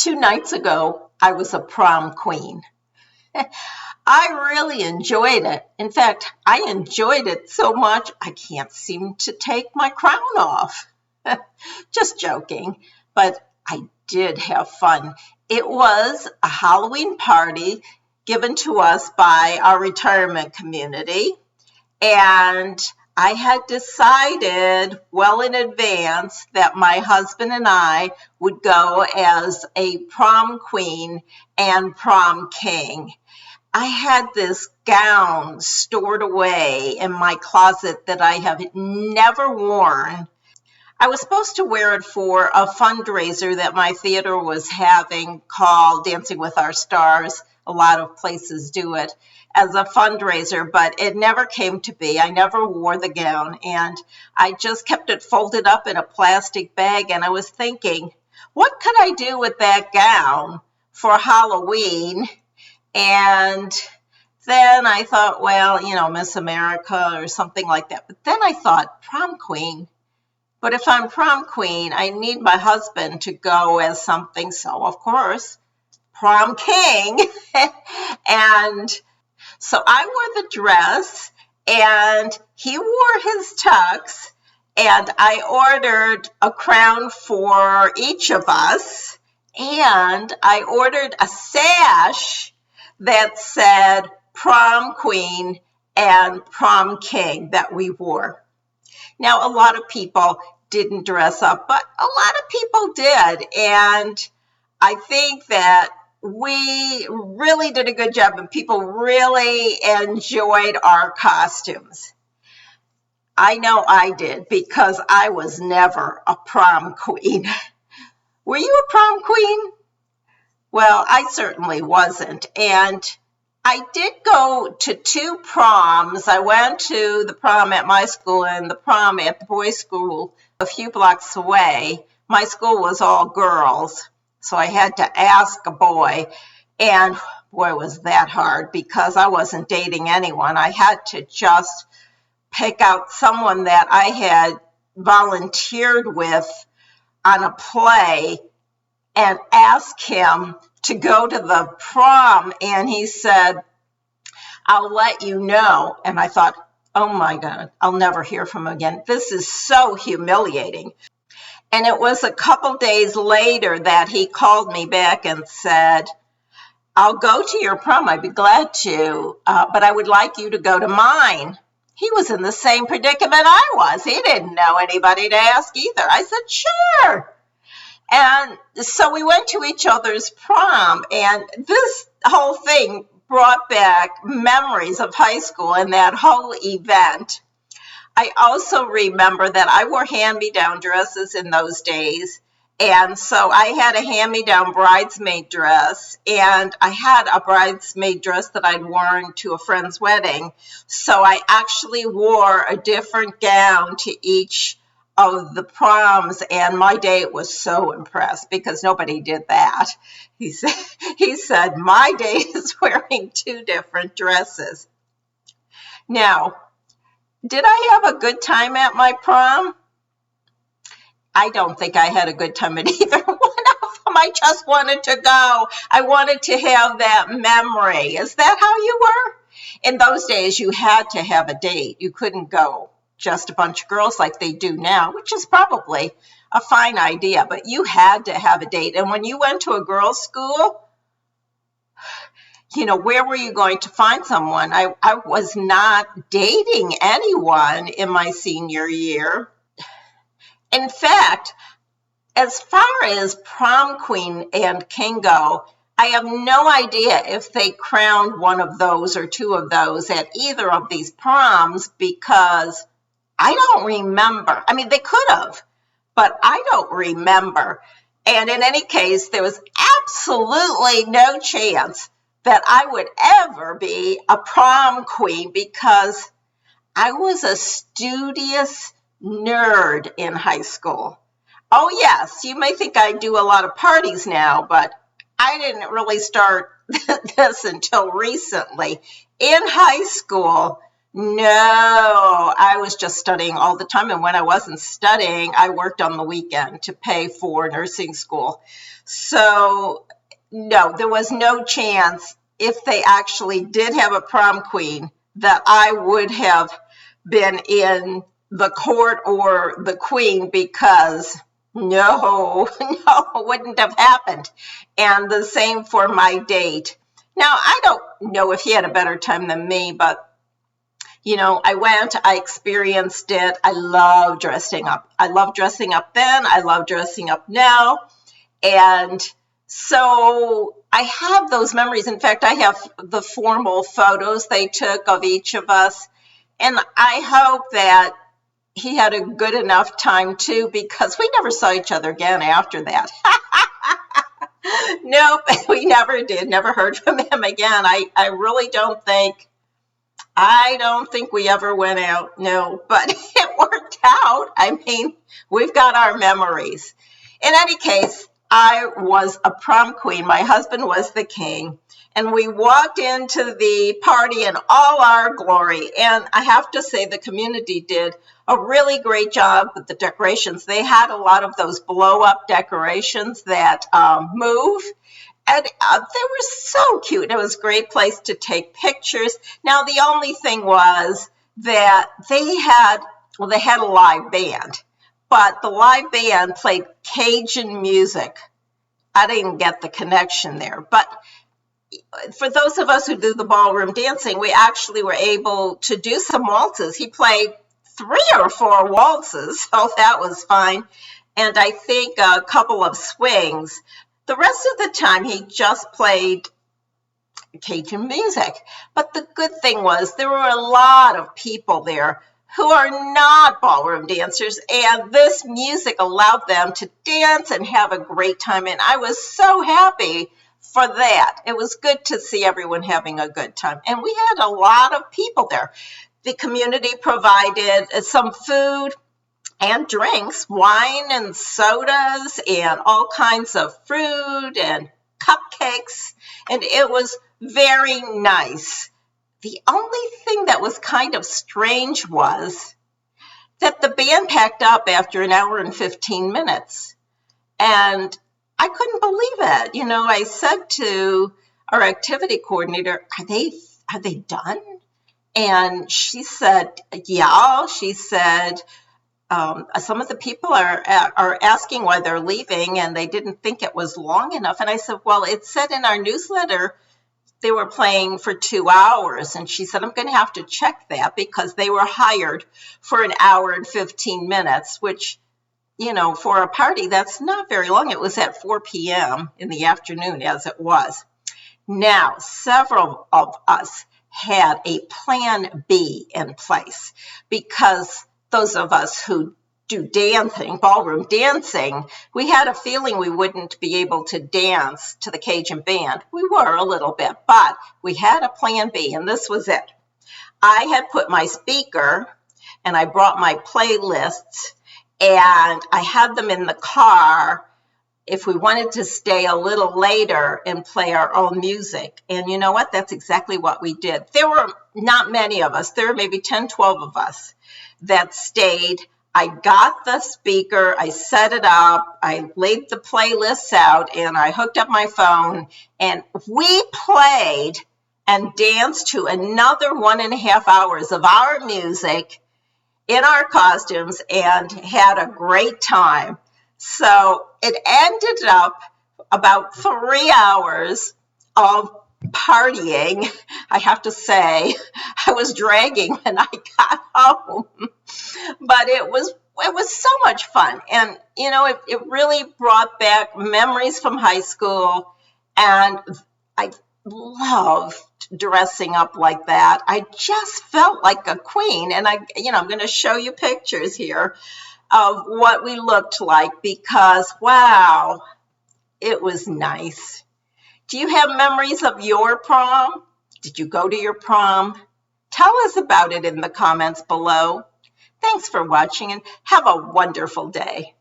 2 nights ago, I was a prom queen. I really enjoyed it. In fact, I enjoyed it so much I can't seem to take my crown off. Just joking, but I did have fun. It was a Halloween party given to us by our retirement community, and I had decided well in advance that my husband and I would go as a prom queen and prom king. I had this gown stored away in my closet that I have never worn. I was supposed to wear it for a fundraiser that my theater was having called Dancing with Our Stars. A lot of places do it as a fundraiser, but it never came to be. I never wore the gown, and I just kept it folded up in a plastic bag, and I was thinking, what could I do with that gown for Halloween? And then I thought, well, Miss America or something like that. But then I thought, prom queen. But if I'm prom queen, I need my husband to go as something. So, of course, prom king. And so I wore the dress, and he wore his tux, and I ordered a crown for each of us, and I ordered a sash that said prom queen and prom king that we wore. Now, a lot of people didn't dress up, but a lot of people did. And I think that we really did a good job, and people really enjoyed our costumes. I know I did, because I was never a prom queen. Were you a prom queen? Well, I certainly wasn't. And I did go to 2 proms. I went to the prom at my school and the prom at the boys' school a few blocks away. My school was all girls, so I had to ask a boy. And boy, was that hard, because I wasn't dating anyone. I had to just pick out someone that I had volunteered with on a play and ask him to go to the prom, and he said, I'll let you know. And I thought, oh my God, I'll never hear from him again. This is so humiliating. And it was a couple days later that he called me back and said, I'll go to your prom, I'd be glad to, but I would like you to go to mine. He was in the same predicament I was. He didn't know anybody to ask either. I said, sure. And so we went to each other's prom, and this whole thing brought back memories of high school and that whole event. I also remember that I wore hand-me-down dresses in those days, and so I had a hand-me-down bridesmaid dress, and I had a bridesmaid dress that I'd worn to a friend's wedding, so I actually wore a different gown to each of the proms, and my date was so impressed, because nobody did that. He said, my date is wearing 2 different dresses. Now, did I have a good time at my prom? I don't think I had a good time at either one of them. I just wanted to go. I wanted to have that memory. Is that how you were? In those days, you had to have a date. You couldn't go just a bunch of girls like they do now, which is probably a fine idea, but you had to have a date. And when you went to a girls' school, where were you going to find someone? I was not dating anyone in my senior year. In fact, as far as prom queen and king go, I have no idea if they crowned one of those or 2 of those at either of these proms, because I don't remember. I mean, they could have, but I don't remember. And in any case, there was absolutely no chance that I would ever be a prom queen, because I was a studious nerd in high school. Oh, yes, you may think I do a lot of parties now, but I didn't really start this until recently. In high school, No, I was just studying all the time. And when I wasn't studying, I worked on the weekend to pay for nursing school. So, no, there was no chance if they actually did have a prom queen that I would have been in the court or the queen, because no, no, it wouldn't have happened. And the same for my date. Now, I don't know if he had a better time than me, but I went, I experienced it. I love dressing up. I love dressing up then. I love dressing up now. And so I have those memories. In fact, I have the formal photos they took of each of us. And I hope that he had a good enough time too, because we never saw each other again after that. Nope, we never did. Never heard from him again. I really I don't think we ever went out, no, but it worked out. I mean, we've got our memories. In any case, I was a prom queen. My husband was the king, and we walked into the party in all our glory. And I have to say, the community did a really great job with the decorations. They had a lot of those blow-up decorations that move. And they were so cute. It was a great place to take pictures. Now, the only thing was that they had a live band, but the live band played Cajun music. I didn't get the connection there. But for those of us who do the ballroom dancing, we actually were able to do some waltzes. He played 3 or 4 waltzes, so that was fine. And I think a couple of swings. The rest of the time, he just played Cajun music. But the good thing was there were a lot of people there who are not ballroom dancers, and this music allowed them to dance and have a great time. And I was so happy for that. It was good to see everyone having a good time. And we had a lot of people there. The community provided some food and drinks, wine and sodas and all kinds of fruit and cupcakes, and it was very nice. The only thing that was kind of strange was that the band packed up after an hour and 15 minutes, and I couldn't believe it. I said to our activity coordinator, are they done? And she said, yeah. She said, some of the people are asking why they're leaving, and they didn't think it was long enough. And I said, well, it said in our newsletter they were playing for 2 hours. And she said, I'm going to have to check that, because they were hired for an hour and 15 minutes, which, for a party, that's not very long. It was at 4 p.m. in the afternoon, as it was. Now, several of us had a plan B in place, because those of us who do dancing, ballroom dancing, we had a feeling we wouldn't be able to dance to the Cajun band. We were a little bit, but we had a plan B, and this was it. I had put my speaker, and I brought my playlists, and I had them in the car if we wanted to stay a little later and play our own music. And you know what? That's exactly what we did. There were not many of us. There were maybe 10, 12 of us that stayed. I got the speaker, I set it up, I laid the playlists out, and I hooked up my phone, and we played and danced to another 1.5 hours of our music in our costumes and had a great time. So it ended up about 3 hours of partying. I have to say, I was dragging when I got home, but it was so much fun. And, it really brought back memories from high school, and I loved dressing up like that. I just felt like a queen, and I'm going to show you pictures here of what we looked like, because, wow, it was nice. Do you have memories of your prom? Did you go to your prom? Tell us about it in the comments below. Thanks for watching, and have a wonderful day.